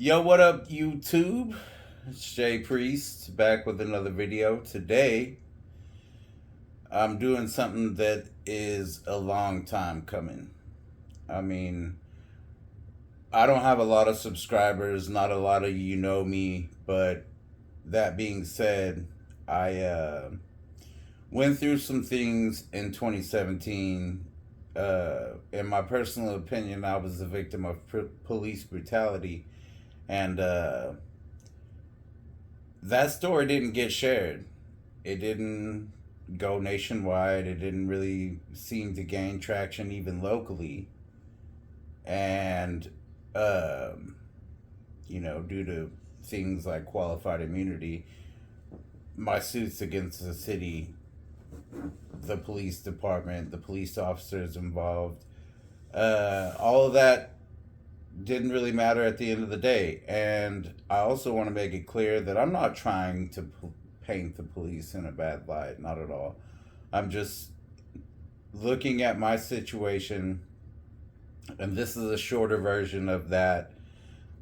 Yo, what up, YouTube? It's Jay Priest back with another video. Today, I'm doing something that is a long time coming. I mean, I don't have a lot of subscribers, not a lot of you know me, but that being said, I went through some things in 2017. In my personal opinion, I was a victim of police brutality, and that story didn't get shared. It didn't go nationwide. It didn't really seem to gain traction even locally. And, um, due to things like qualified immunity, my suits against the city, the police department, the police officers involved, all of that didn't really matter at the end of the day. And I also want to make it clear that I'm not trying to paint the police in a bad light, not at all. I'm just looking at my situation, and this is a shorter version of that.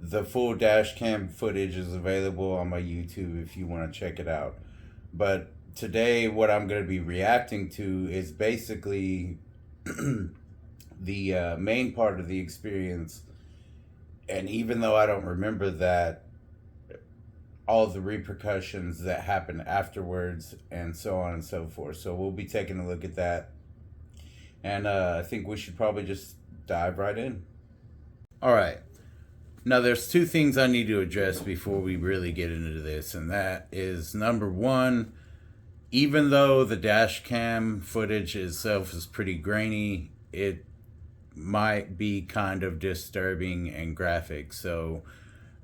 The full dash cam footage is available on my YouTube if you want to check it out. But today, what I'm going to be reacting to is basically the main part of the experience. And even though I don't remember that, all the repercussions that happen afterwards, and so on and so forth. So we'll be taking a look at that. And I think we should probably just dive right in. All right. Now, there's two things I need to address before we really get into this. And that is number one, even though the dash cam footage itself is pretty grainy, it might be kind of disturbing and graphic. So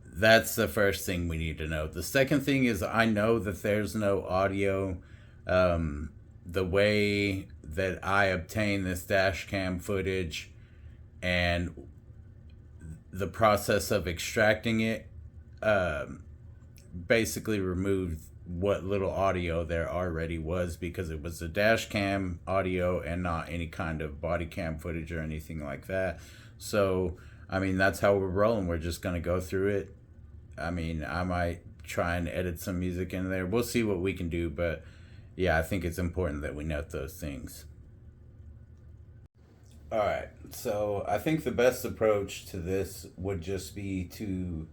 that's the first thing we need to know. The second thing is I know that there's no audio. The way that I obtain this dash cam footage and the process of extracting it basically removed what little audio there already was, because it was a dash cam audio and not any kind of body cam footage or anything like that. So, I mean, that's how we're rolling. We're just going to go through it. I mean, I might try and edit some music in there. We'll see what we can do, but yeah, I think it's important that we note those things. All right, so I think the best approach to this would just be to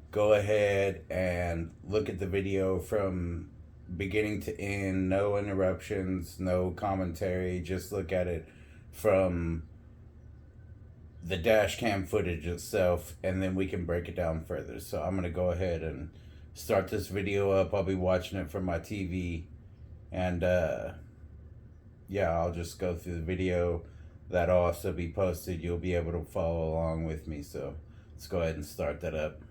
go ahead and look at the video from beginning to end, no interruptions, no commentary, just look at it from the dash cam footage itself, and then we can break it down further. So I'm going to go ahead and start this video up. I'll be watching it from my TV, and yeah, I'll just go through the video. That'll also be posted. You'll be able to follow along with me. So let's go ahead and start that up.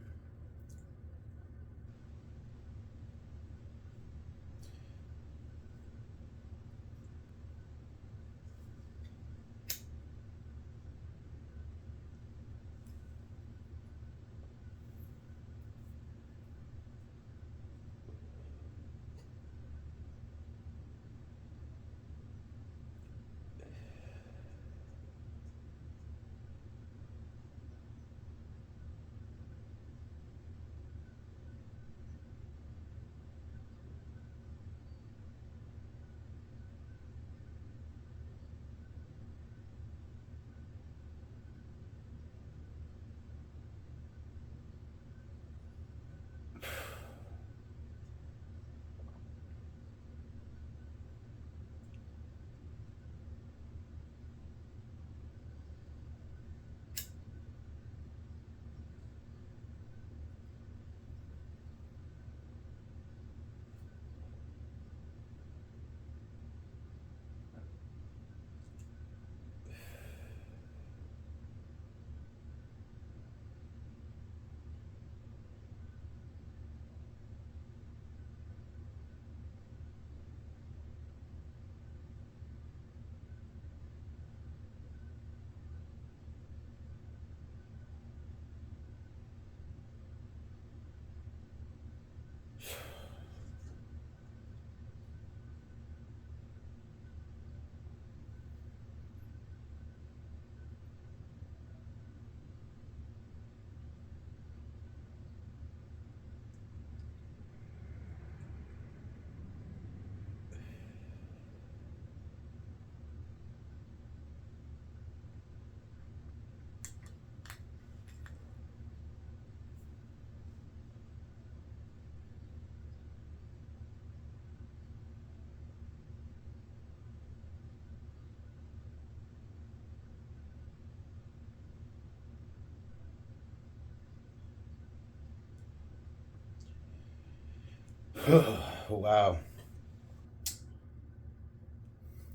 Wow.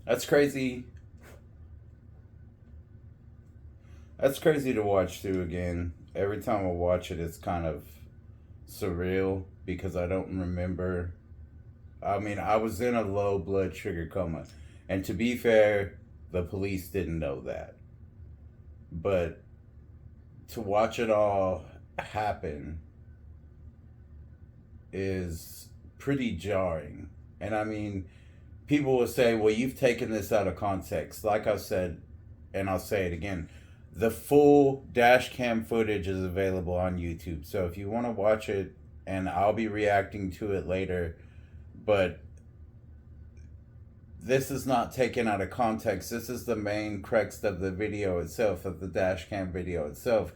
That's crazy. That's crazy to watch through again. Every time I watch it, it's kind of surreal because I don't remember. I mean, I was in a low blood sugar coma. And to be fair, the police didn't know that. But to watch it all happen is pretty jarring. And I mean, people will say, well, you've taken this out of context. Like I said, and I'll say it again, the full dash cam footage is available on YouTube. So if you want to watch it, and I'll be reacting to it later, but this is not taken out of context. This is the main crux of the video itself, of the dash cam video itself.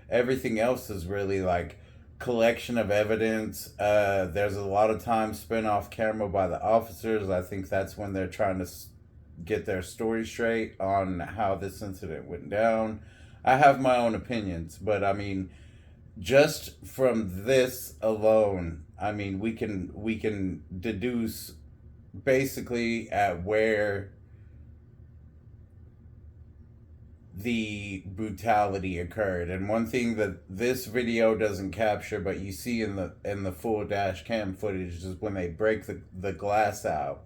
Everything else is really like collection of evidence. There's a lot of time spent off camera by the officers. I think that's when they're trying to get their story straight on how this incident went down. I have my own opinions, but I mean, just from this alone, I mean, we can deduce basically at where the brutality occurred. And one thing that this video doesn't capture, but you see in the full dash cam footage, is when they break the glass out.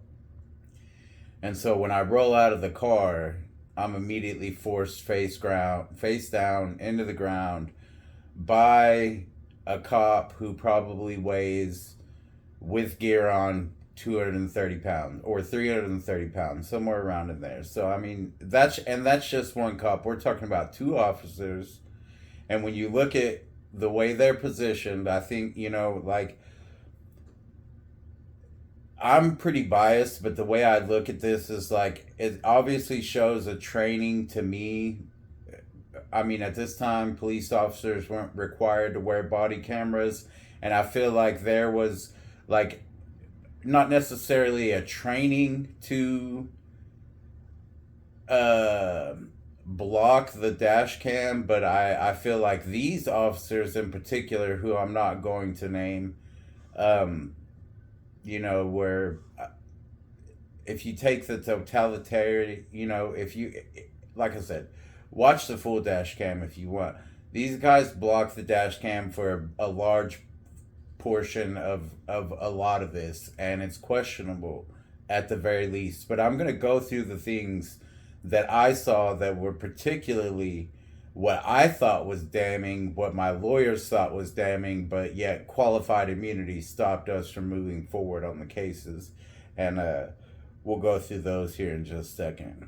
And so when I roll out of the car, I'm immediately forced face down into the ground by a cop who probably weighs, with gear on, 230 pounds or 330 pounds, somewhere around in there. So I mean, that's just one cop. We're talking about two officers. And when you look at the way they're positioned, I think, like, I'm pretty biased, but the way I look at this is like, it obviously shows a training to me. I mean, at this time, police officers weren't required to wear body cameras. And I feel like there was, like, not necessarily a training to uh, block the dash cam, but I feel like these officers in particular, who I'm not going to name, um, where if you take the totalitarian, if you, like I said, watch the full dash cam if you want. These guys block the dash cam for a large portion of a lot of this, and it's questionable at the very least. But I'm going to go through the things that I saw that were particularly what I thought was damning, what my lawyers thought was damning, but yet qualified immunity stopped us from moving forward on the cases. And we'll go through those here in just a second.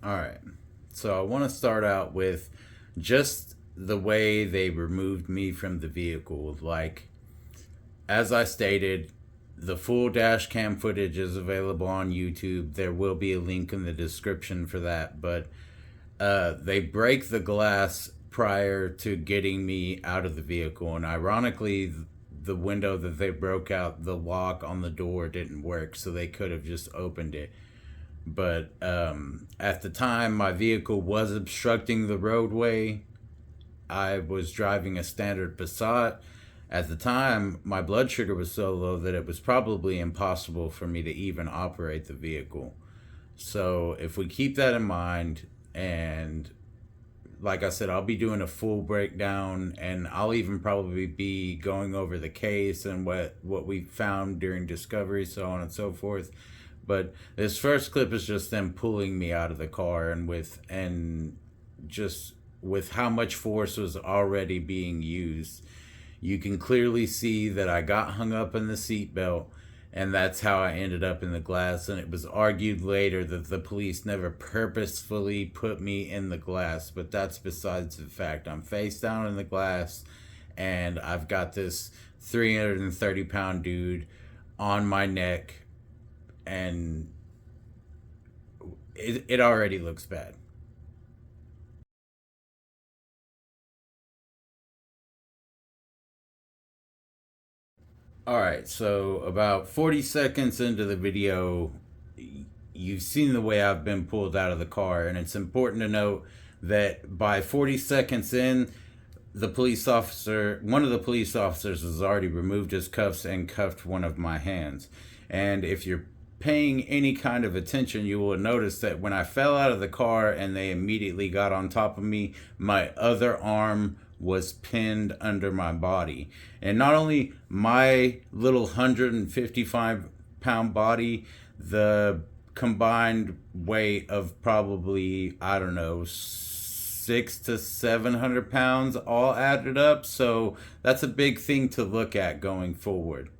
All right. So I want to start out with just the way they removed me from the vehicle. Like, as I stated, the full dash cam footage is available on YouTube. There will be a link in the description for that. But they break the glass prior to getting me out of the vehicle. And ironically, the window that they broke out, the lock on the door didn't work. So they could have just opened it. But at the time, my vehicle was obstructing the roadway. I was driving a standard Passat. At the time, my blood sugar was so low that it was probably impossible for me to even operate the vehicle. So, if we keep that in mind, and like I said, I'll be doing a full breakdown, and I'll even probably be going over the case and what we found during discovery, so on and so forth. But this first clip is just them pulling me out of the car, and just with how much force was already being used. You can clearly see that I got hung up in the seatbelt, and that's how I ended up in the glass. And it was argued later that the police never purposefully put me in the glass, but that's besides the fact. I'm face down in the glass, and I've got this 330-pound dude on my neck, and it already looks bad. All right, so about 40 seconds into the video, you've seen the way I've been pulled out of the car, and it's important to note that by 40 seconds in, one of the police officers has already removed his cuffs and cuffed one of my hands. And if you're paying any kind of attention, you will notice that when I fell out of the car and they immediately got on top of me, my other arm was pinned under my body. And not only my little 155-pound body, the combined weight of probably, I don't know, 600 to 700 pounds all added up. So that's a big thing to look at going forward.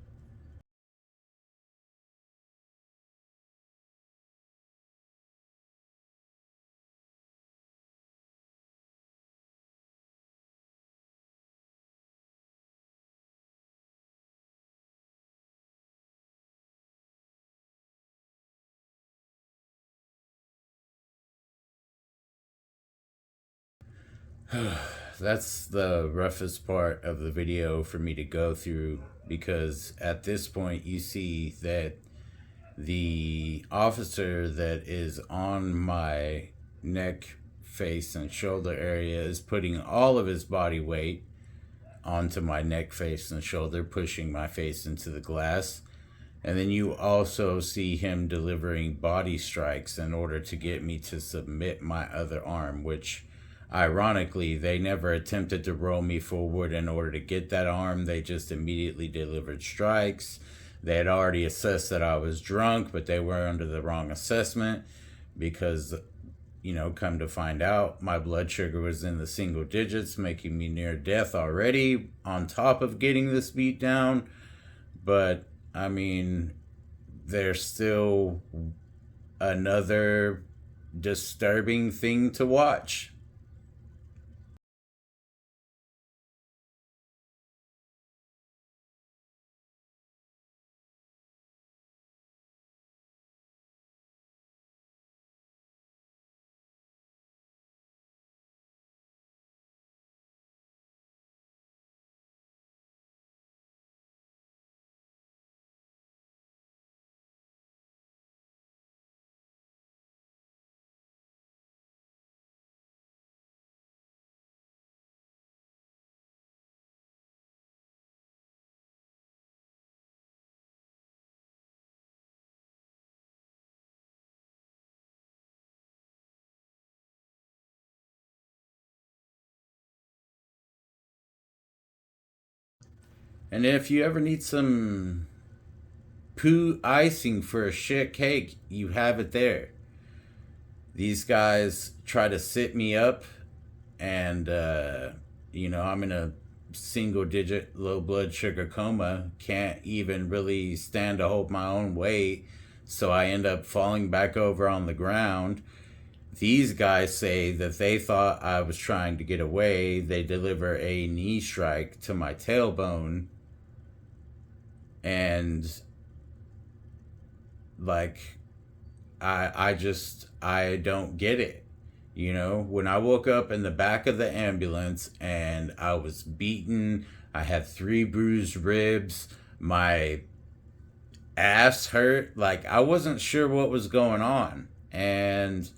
That's the roughest part of the video for me to go through, because at this point you see that the officer that is on my neck, face, and shoulder area is putting all of his body weight onto my neck, face, and shoulder, pushing my face into the glass. And then you also see him delivering body strikes in order to get me to submit my other arm, which ironically, they never attempted to roll me forward in order to get that arm. They just immediately delivered strikes. They had already assessed that I was drunk, but they were under the wrong assessment because, come to find out, my blood sugar was in the single digits, making me near death already, on top of getting this beat down. But I mean, there's still another disturbing thing to watch. And if you ever need some poo icing for a shit cake, you have it there. These guys try to sit me up, and, I'm in a single digit low blood sugar coma, can't even really stand to hold my own weight. So I end up falling back over on the ground. These guys say that they thought I was trying to get away. They deliver a knee strike to my tailbone, and like I don't get it. When I woke up in the back of the ambulance and I was beaten, I had 3 bruised ribs, my ass hurt, like I wasn't sure what was going on. And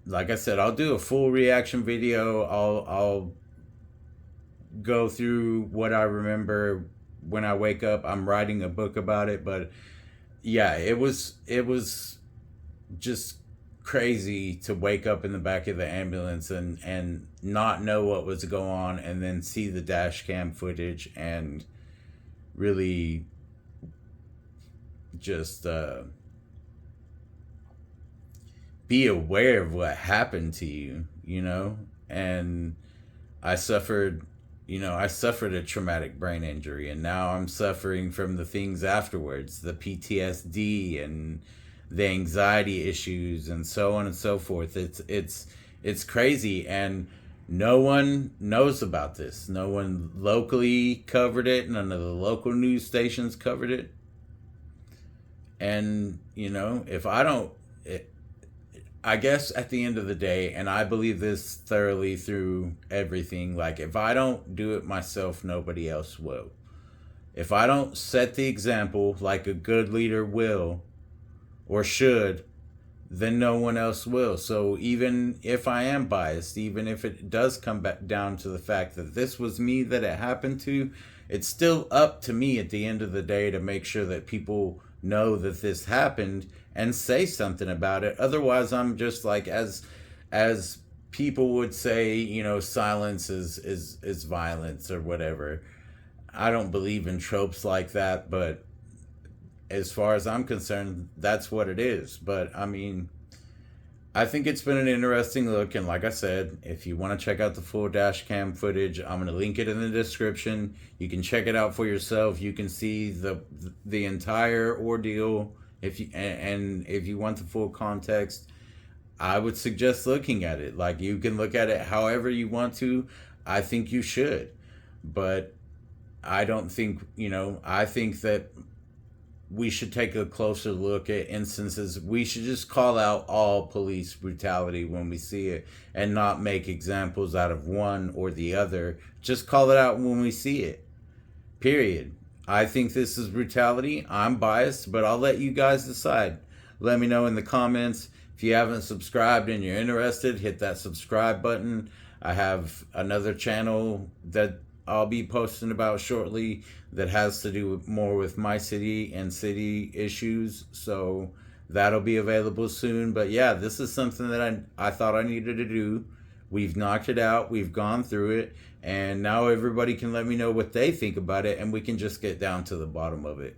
like I said, I'll do a full reaction video. I'll go through what I remember when I wake up. I'm writing a book about it, but yeah, it was just crazy to wake up in the back of the ambulance and not know what was going on, and then see the dash cam footage and really just be aware of what happened to you. And I suffered, I suffered a traumatic brain injury, and now I'm suffering from the things afterwards, the PTSD and the anxiety issues and so on and so forth. It's crazy, and no one knows about this. No one locally covered it. None of the local news stations covered it. And if I don't, I guess at the end of the day, and I believe this thoroughly through everything, like if I don't do it myself, nobody else will. If I don't set the example like a good leader will or should, then no one else will. So even if I am biased, even if it does come back down to the fact that this was me that it happened to, it's still up to me at the end of the day to make sure that people know that this happened and say something about it. Otherwise, I'm just like, as people would say, silence is violence or whatever. I don't believe in tropes like that, but as far as I'm concerned, that's what it is. But I mean, I think it's been an interesting look, and like I said, if you want to check out the full dash cam footage, I'm going to link it in the description. You can check it out for yourself. You can see the entire ordeal. If you and if you want the full context, I would suggest looking at it. Like, you can look at it however you want to. I think you should, but I don't think, I think that we should take a closer look at instances. We should just call out all police brutality when we see it and not make examples out of one or the other. Just call it out when we see it. Period. I think this is brutality. I'm biased, but I'll let you guys decide. Let me know in the comments. If you haven't subscribed and you're interested, hit that subscribe button. I have another channel that I'll be posting about shortly that has to do more with my city and city issues. So that'll be available soon. But yeah, this is something that I thought I needed to do. We've knocked it out. We've gone through it. And now everybody can let me know what they think about it. And we can just get down to the bottom of it.